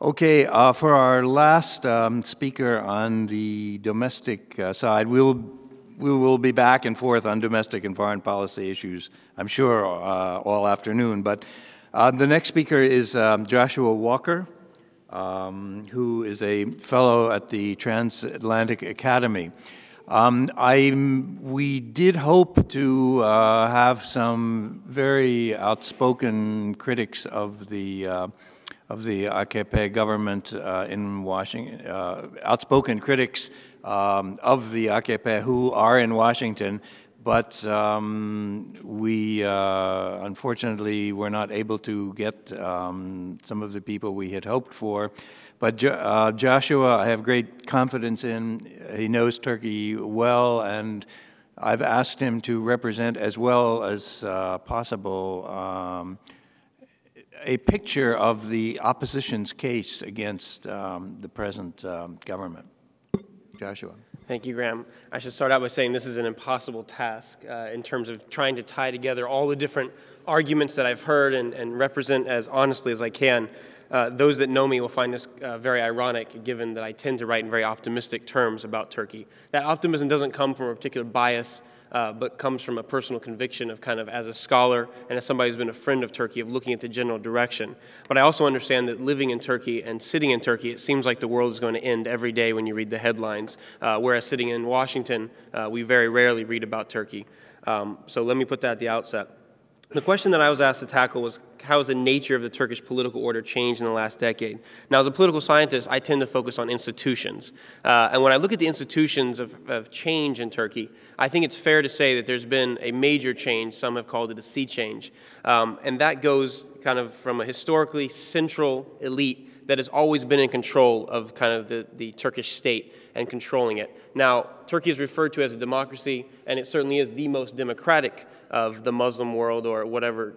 Okay, for our last speaker on the domestic side, we will be back and forth on domestic and foreign policy issues, I'm sure, all afternoon. But the next speaker is Joshua Walker, who is a fellow at the Transatlantic Academy. We did hope to have some very outspoken critics of the AKP government in Washington, outspoken critics of the AKP who are in Washington, but we unfortunately were not able to get some of the people we had hoped for. But Joshua, I have great confidence in. He knows Turkey well, and I've asked him to represent as well as possible a picture of the opposition's case against the present government. Joshua. Thank you, Graham. I should start out by saying this is an impossible task in terms of trying to tie together all the different arguments that I've heard and represent as honestly as I can. Those that know me will find this very ironic, given that I tend to write in very optimistic terms about Turkey. That optimism doesn't come from a particular bias, but comes from a personal conviction of kind of as a scholar and as somebody who's been a friend of Turkey, of looking at the general direction. But I also understand that living in Turkey and sitting in Turkey, it seems like the world is going to end every day when you read the headlines, whereas sitting in Washington, we very rarely read about Turkey. So let me put that at the outset. The question that I was asked to tackle was, how has the nature of the Turkish political order changed in the last decade? Now, as a political scientist, I tend to focus on institutions. And when I look at the institutions of change in Turkey, I think it's fair to say that there's been a major change. Some have called it a sea change. And that goes kind of from a historically central elite that has always been in control of kind of the Turkish state and controlling it. Now, Turkey is referred to as a democracy, and it certainly is the most democratic of the Muslim world, or whatever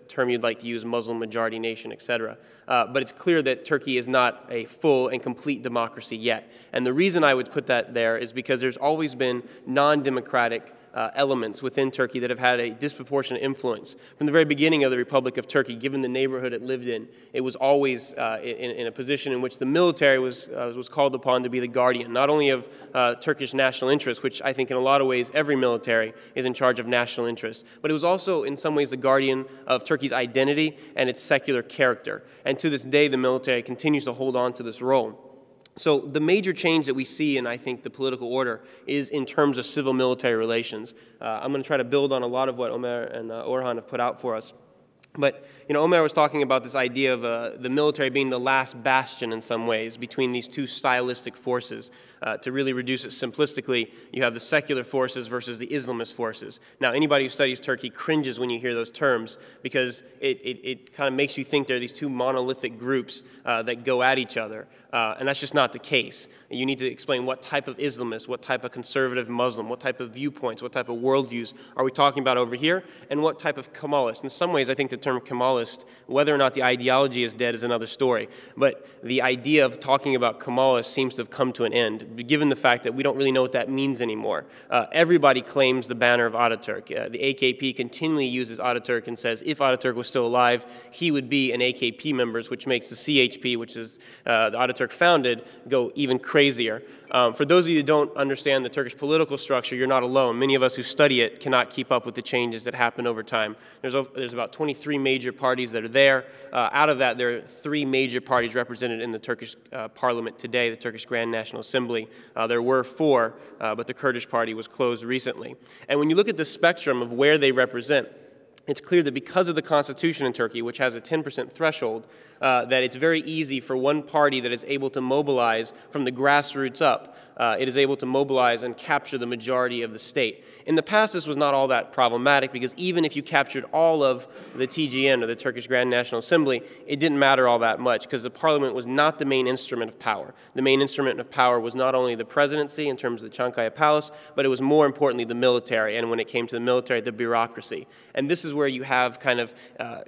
term you'd like to use, Muslim majority nation, etc. But it's clear that Turkey is not a full and complete democracy yet. And the reason I would put that there is because there's always been non-democratic elements within Turkey that have had a disproportionate influence. From the very beginning of the Republic of Turkey, given the neighborhood it lived in, it was always in a position in which the military was called upon to be the guardian, not only of Turkish national interests, which I think in a lot of ways every military is in charge of national interests, but it was also in some ways the guardian of Turkey's identity and its secular character. And to this day, the military continues to hold on to this role. So the major change that we see in, I think, the political order is in terms of civil-military relations. I'm going to try to build on a lot of what Omer and Orhan have put out for us. But, you know, Omer was talking about this idea of the military being the last bastion in some ways between these two stylistic forces. To really reduce it simplistically, you have the secular forces versus the Islamist forces. Now, anybody who studies Turkey cringes when you hear those terms because it kind of makes you think there are these two monolithic groups that go at each other. And that's just not the case. You need to explain what type of Islamist, what type of conservative Muslim, what type of viewpoints, what type of worldviews are we talking about over here, and what type of Kemalist. In some ways, I think the term Kemalist, whether or not the ideology is dead is another story. But the idea of talking about Kemalist seems to have come to an end, given the fact that we don't really know what that means anymore. Everybody claims the banner of Ataturk. The AKP continually uses Ataturk and says if Ataturk was still alive, he would be an AKP member, which makes the CHP, which is the Ataturk founded, go even crazier. For those of you who don't understand the Turkish political structure, you're not alone. Many of us who study it cannot keep up with the changes that happen over time. There's about 23 major parties that are there. Out of that, there are 3 major parties represented in the Turkish parliament today, the Turkish Grand National Assembly. There were 4, but the Kurdish party was closed recently. And when you look at the spectrum of where they represent, it's clear that because of the constitution in Turkey, which has a 10% threshold, that it's very easy for one party that is able to mobilize from the grassroots up, it is able to mobilize and capture the majority of the state. In the past, this was not all that problematic because even if you captured all of the TGN, or the Turkish Grand National Assembly, it didn't matter all that much because the parliament was not the main instrument of power. The main instrument of power was not only the presidency in terms of the Çankaya Palace, but it was more importantly the military, and when it came to the military, the bureaucracy. And this is where you have kind of,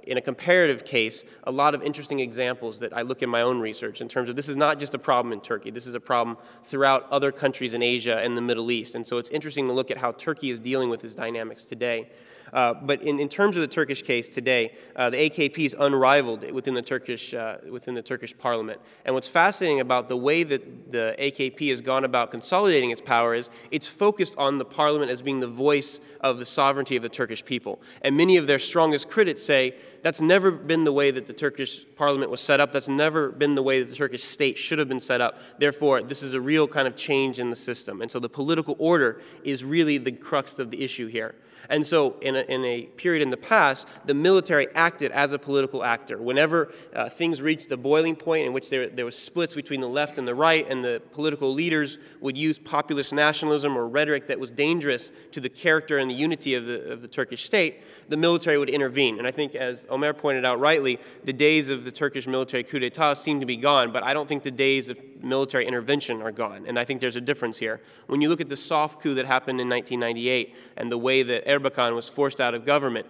in a comparative case, a lot of interesting examples that I look in my own research in terms of this is not just a problem in Turkey. This is a problem throughout other countries in Asia and the Middle East. And so it's interesting to look at how Turkey is dealing with these dynamics today. But in terms of the Turkish case today, the AKP is unrivaled within the Turkish parliament. And what's fascinating about the way that the AKP has gone about consolidating its power is it's focused on the parliament as being the voice of the sovereignty of the Turkish people. And many of their strongest critics say that's never been the way that the Turkish parliament was set up. That's never been the way that the Turkish state should have been set up. Therefore, this is a real kind of change in the system. And so the political order is really the crux of the issue here. And so in a period in the past, the military acted as a political actor. Whenever things reached a boiling point in which there was splits between the left and the right, and the political leaders would use populist nationalism or rhetoric that was dangerous to the character and the unity of the Turkish state, the military would intervene. And I think, as Omer pointed out rightly, the days of the Turkish military coup d'etat seem to be gone, but I don't think the days of military intervention are gone. And I think there's a difference here. When you look at the soft coup that happened in 1998 and the way that Erbakan was forced out of government,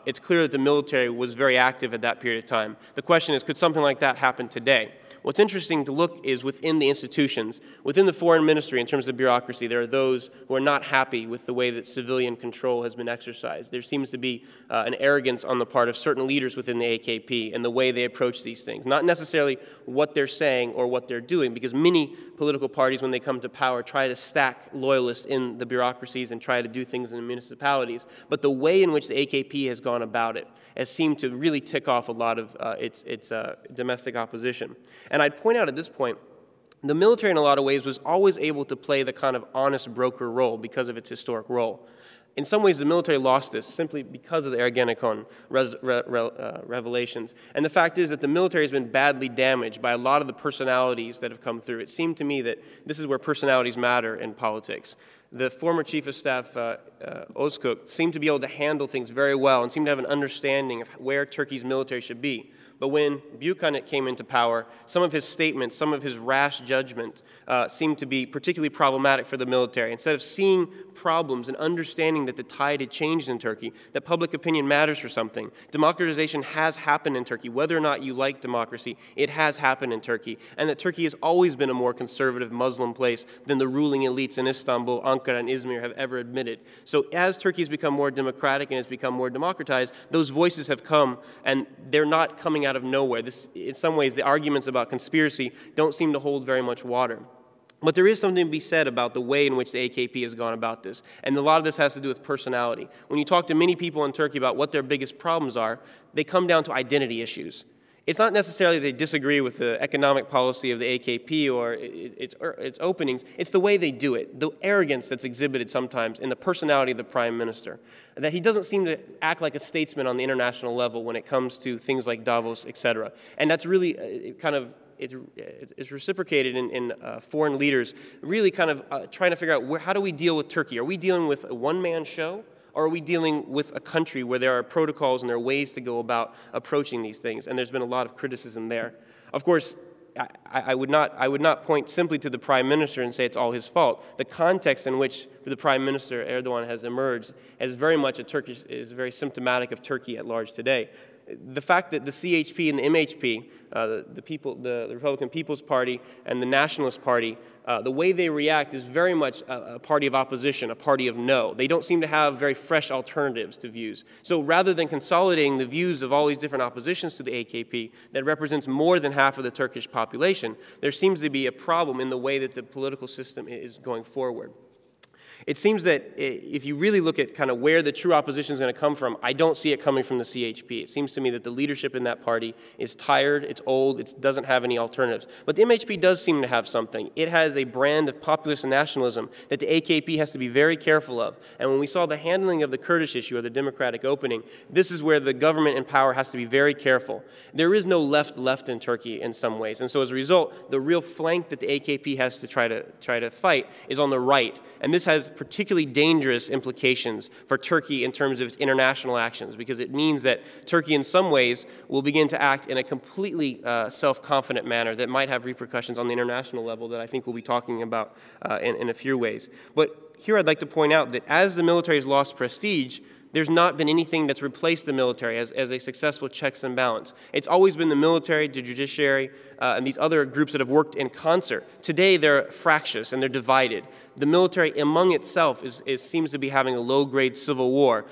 it's clear that the military was very active at that period of time. The question is, could something like that happen today? What's interesting to look is within the institutions, within the foreign ministry in terms of bureaucracy, there are those who are not happy with the way that civilian control has been exercised. There seems to be an arrogance on the part of certain leaders within the AKP and the way they approach these things. Not necessarily what they're saying or what they're doing, because many political parties, when they come to power, try to stack loyalists in the bureaucracies and try to do things in the municipalities. But the way in which the AKP has gone about it has seemed to really tick off a lot of its domestic opposition. And I'd point out at this point, the military in a lot of ways was always able to play the kind of honest broker role because of its historic role. In some ways, the military lost this simply because of the Ergenekon revelations. And the fact is that the military has been badly damaged by a lot of the personalities that have come through. It seemed to me that this is where personalities matter in politics. The former Chief of Staff, Özkök, seemed to be able to handle things very well and seemed to have an understanding of where Turkey's military should be. But when Büyükanıt came into power, some of his statements, some of his rash judgment seemed to be particularly problematic for the military. Instead of seeing problems and understanding that the tide had changed in Turkey, that public opinion matters for something. Democratization has happened in Turkey. Whether or not you like democracy, it has happened in Turkey. And that Turkey has always been a more conservative Muslim place than the ruling elites in Istanbul, Ankara, and Izmir have ever admitted. So as Turkey has become more democratic and has become more democratized, those voices have come, and they're not coming out of nowhere. In some ways, the arguments about conspiracy don't seem to hold very much water. But there is something to be said about the way in which the AKP has gone about this. And a lot of this has to do with personality. When you talk to many people in Turkey about what their biggest problems are, they come down to identity issues. It's not necessarily they disagree with the economic policy of the AKP or its openings. It's the way they do it, the arrogance that's exhibited sometimes in the personality of the prime minister, that he doesn't seem to act like a statesman on the international level when it comes to things like Davos, etc. And that's really it's reciprocated in foreign leaders really kind of trying to figure out how do we deal with Turkey? Are we dealing with a one-man show? Or are we dealing with a country where there are protocols and there are ways to go about approaching these things? And there's been a lot of criticism there. Of course, I would not point simply to the prime minister and say it's all his fault. The context in which the prime minister Erdogan has emerged is very much is very symptomatic of Turkey at large today. The fact that the CHP and the MHP, the Republican People's Party and the Nationalist Party, the way they react is very much a party of opposition, a party of no. They don't seem to have very fresh alternatives to views. So rather than consolidating the views of all these different oppositions to the AKP that represents more than half of the Turkish population, there seems to be a problem in the way that the political system is going forward. It seems that if you really look at kind of where the true opposition is going to come from, I don't see it coming from the CHP. It seems to me that the leadership in that party is tired, it's old, it doesn't have any alternatives. But the MHP does seem to have something. It has a brand of populist nationalism that the AKP has to be very careful of. And when we saw the handling of the Kurdish issue or the democratic opening, this is where the government in power has to be very careful. There is no left in Turkey in some ways. And so as a result, the real flank that the AKP has to try to fight is on the right. And this has particularly dangerous implications for Turkey in terms of its international actions, because it means that Turkey in some ways will begin to act in a completely self-confident manner that might have repercussions on the international level that I think we'll be talking about in a few ways. But here I'd like to point out that as the military has lost prestige, there's not been anything that's replaced the military as a successful checks and balance. It's always been the military, the judiciary, and these other groups that have worked in concert. Today, they're fractious and they're divided. The military among itself seems to be having a low-grade civil war